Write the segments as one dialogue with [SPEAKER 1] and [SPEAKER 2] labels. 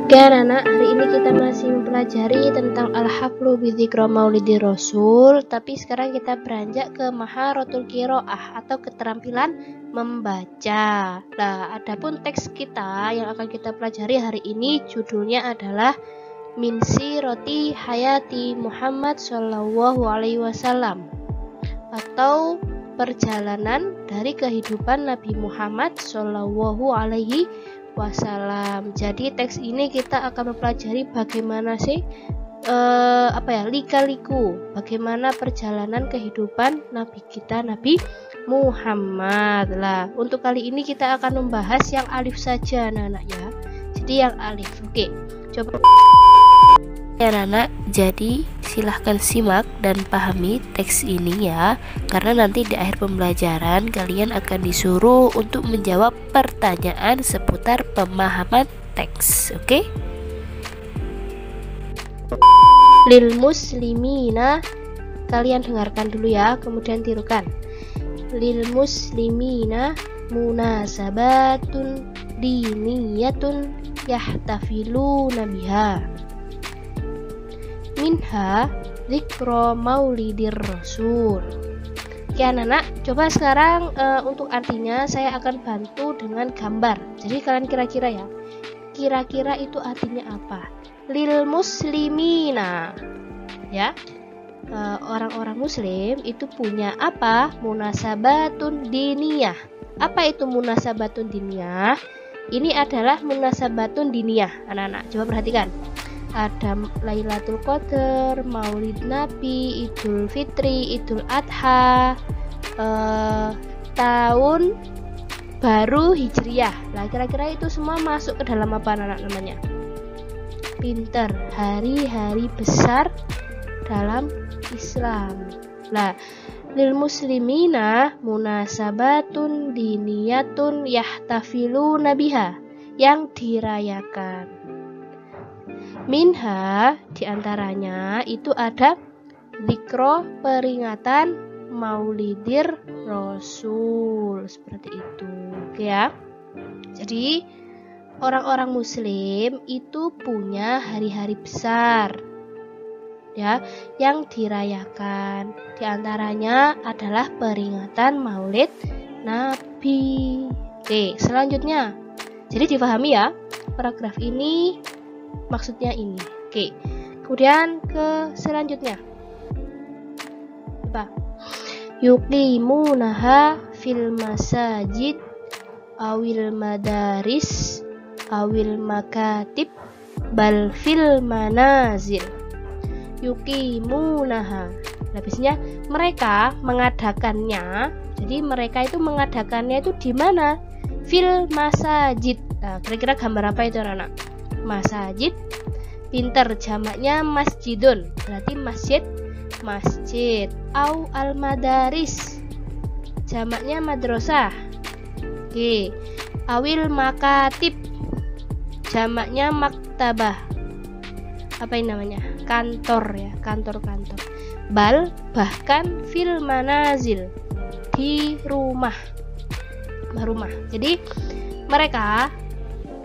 [SPEAKER 1] Oke anak-anak, hari ini kita masih mempelajari tentang Al-Haflu bidzikra Maulidir Rasul. Tapi sekarang kita beranjak ke Maharatul Qiraah atau keterampilan membaca. Nah, adapun teks kita yang akan kita pelajari hari ini judulnya adalah Min Sirati Hayati Muhammad Shallallahu Alaihi Wasallam, atau perjalanan dari kehidupan Nabi Muhammad Shallallahu Alaihi Wasallam. Jadi teks ini kita akan mempelajari bagaimana sih lika-liku, bagaimana perjalanan kehidupan Nabi kita Nabi Muhammad. Lah, untuk kali ini kita akan membahas yang alif saja anak-anak ya. Jadi yang alif. Oke, coba ya anak-anak, jadi silahkan simak dan pahami teks ini ya, karena nanti di akhir pembelajaran kalian akan disuruh untuk menjawab pertanyaan seputar pemahaman teks. Oke? Lil muslimina, kalian dengarkan dulu ya, kemudian tirukan. Lil muslimina munasabatun diniyatun yahtafiluna biha. Minha dzikra maulidir rasul. Oke anak-anak, coba sekarang untuk artinya saya akan bantu dengan gambar. Jadi kalian kira-kira itu artinya apa? Lil muslimina, ya, orang-orang muslim itu punya apa? Munasabatun diniyah. Apa itu munasabatun diniyah? Ini adalah munasabatun diniyah anak-anak, coba perhatikan. Ada Lailatul Qadar, Maulid Nabi, Idul Fitri, Idul Adha, tahun baru Hijriah. Nah, kira-kira itu semua masuk ke dalam apa anak namanya? Pinter, hari-hari besar dalam Islam. Nah, lil muslimina munasabatun diniyatun yahtafiluna biha, yang dirayakan. Minha, diantaranya itu ada dzikra, peringatan Maulidir Rasul, seperti itu. Oke ya. Jadi orang-orang muslim itu punya hari-hari besar ya yang dirayakan. Diantaranya adalah peringatan Maulid Nabi. Oke, selanjutnya. Jadi dipahami ya, paragraf ini maksudnya ini. Oke. Kemudian ke selanjutnya. Apa? Yuqimunaha fil masajid awil madaris awil makatib bal fil manazil. Yuqimunaha. Habisnya mereka mengadakannya. Jadi mereka itu mengadakannya itu di mana? Fil masajid. Nah, kira-kira gambar apa itu anak-anak? Masajid, pinter, jamaknya masjidun, berarti masjid. Au al madaris, jamaknya madrasah. Oke. Awil makatib, jamaknya maktabah. Apa ini namanya? Kantor ya, kantor. Bal, bahkan fil manazil, di rumah. Jadi mereka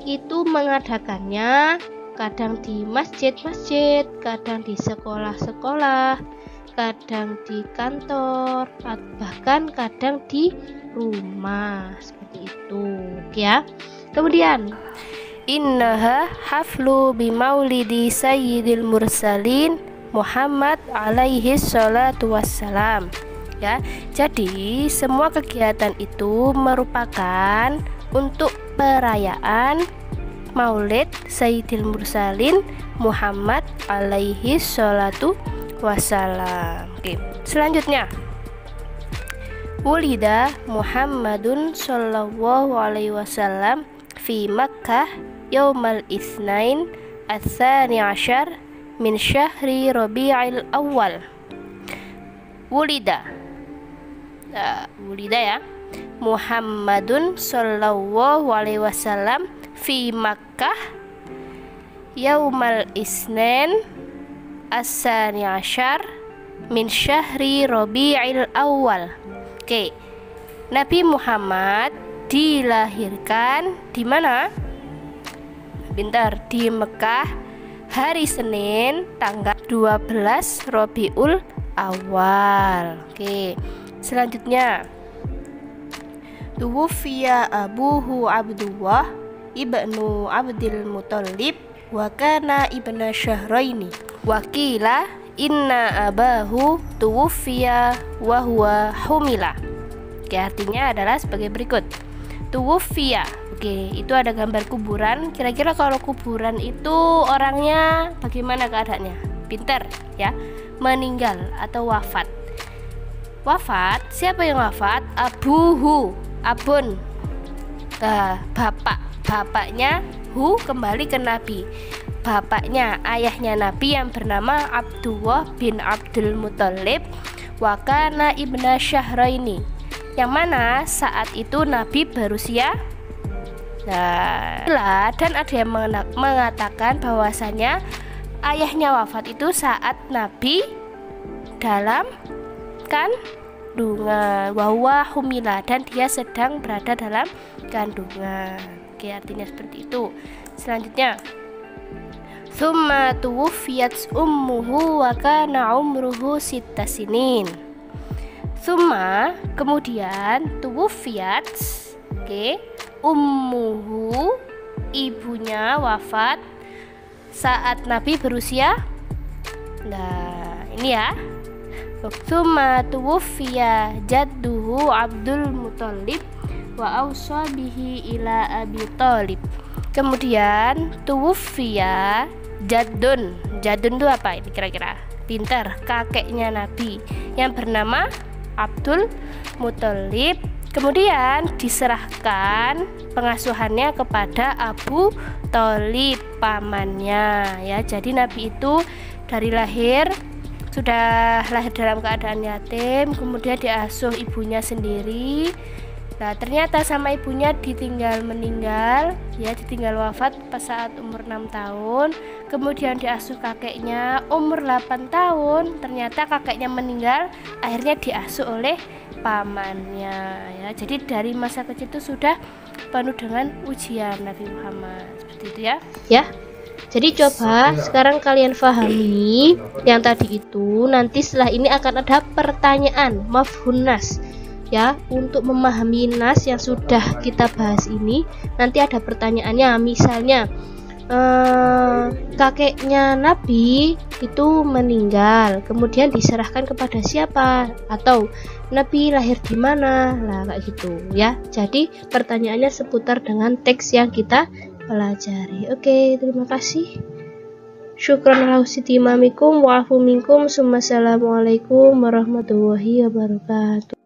[SPEAKER 1] itu mengadakannya kadang di masjid-masjid, kadang di sekolah-sekolah, kadang di kantor, bahkan kadang di rumah, seperti itu ya. Kemudian innaha haflu bimaulidi sayyidil mursalin Muhammad alaihi salatu wassalam ya. Jadi semua kegiatan itu merupakan untuk perayaan Maulid Sayyidil Mursalin Muhammad alaihi salatu wassalam. Oke, selanjutnya. Wulida Muhammadun sallallahu alaihi wasallam fi Makkah yaumal itsnain ats-tsani asyar min syahri Rabi'il Awal. Wulida ya. Muhammadun sallallahu alaihi wasallam fi Makkah yaumal isnin as-sani asyar min syahri Rabi'il Awal. Oke. Nabi Muhammad dilahirkan di mana? Pintar. Di Mekah hari Senin tanggal 12 Rabiul Awal. Oke. Selanjutnya, tuwfiya abuhu Abdullah ibnu Abdul Muthalib wa kana ibna syahraini wakila inna abahu tuwfiya wa huwa humila. Oke, artinya adalah sebagai berikut. Tuwfiya. Oke, itu ada gambar kuburan. Kira-kira kalau kuburan itu orangnya bagaimana keadaannya? Pintar ya. Meninggal atau wafat. Wafat, siapa yang wafat? Abuhu, abun. Bapaknya hu kembali ke Nabi. Bapaknya, ayahnya Nabi yang bernama Abdullah bin Abdul Muthalib wa kana ibna syahraini. Yang mana saat itu Nabi berusia dan ada yang mengatakan bahwasanya ayahnya wafat itu saat Nabi dalam kandungan, wahwa humila, dan dia sedang berada dalam kandungan. Oke, artinya seperti itu. Selanjutnya, summa tuwfiyat ummuhu wa kana umruhu sitta sinin. Summa, kemudian, tuwfiyat, oke, ummuhu, ibunya wafat saat Nabi berusia, nah ini ya, summa tuwfiya jadduhu Abdul Muthalib wa awsa bihi ila Abi Thalib. Kemudian tuwfiya jaddun. Jaddun itu apa ini kira-kira? Pintar, kakeknya Nabi yang bernama Abdul Muthalib. Kemudian diserahkan pengasuhannya kepada Abu Thalib, pamannya ya. Jadi Nabi itu dari lahir sudah lahir dalam keadaan yatim, kemudian diasuh ibunya sendiri. Nah, ternyata sama ibunya ditinggal wafat pas saat umur 6 tahun. Kemudian diasuh kakeknya umur 8 tahun. Ternyata kakeknya meninggal, akhirnya diasuh oleh pamannya ya. Jadi dari masa kecil itu sudah penuh dengan ujian Nabi Muhammad. Seperti itu ya. Ya. Jadi coba sekarang kalian pahami yang tadi itu. Nanti setelah ini akan ada pertanyaan mafhum nas ya. Untuk memahami nas yang sudah kita bahas ini, nanti ada pertanyaannya. Misalnya kakeknya Nabi itu meninggal, kemudian diserahkan kepada siapa, atau Nabi lahir di mana, lah kayak gitu ya. Jadi pertanyaannya seputar dengan teks yang kita pelajari. Oke, terima kasih. Syukran ala husni imamikum wa afu minkum. Assalamualaikum warahmatullahi wabarakatuh.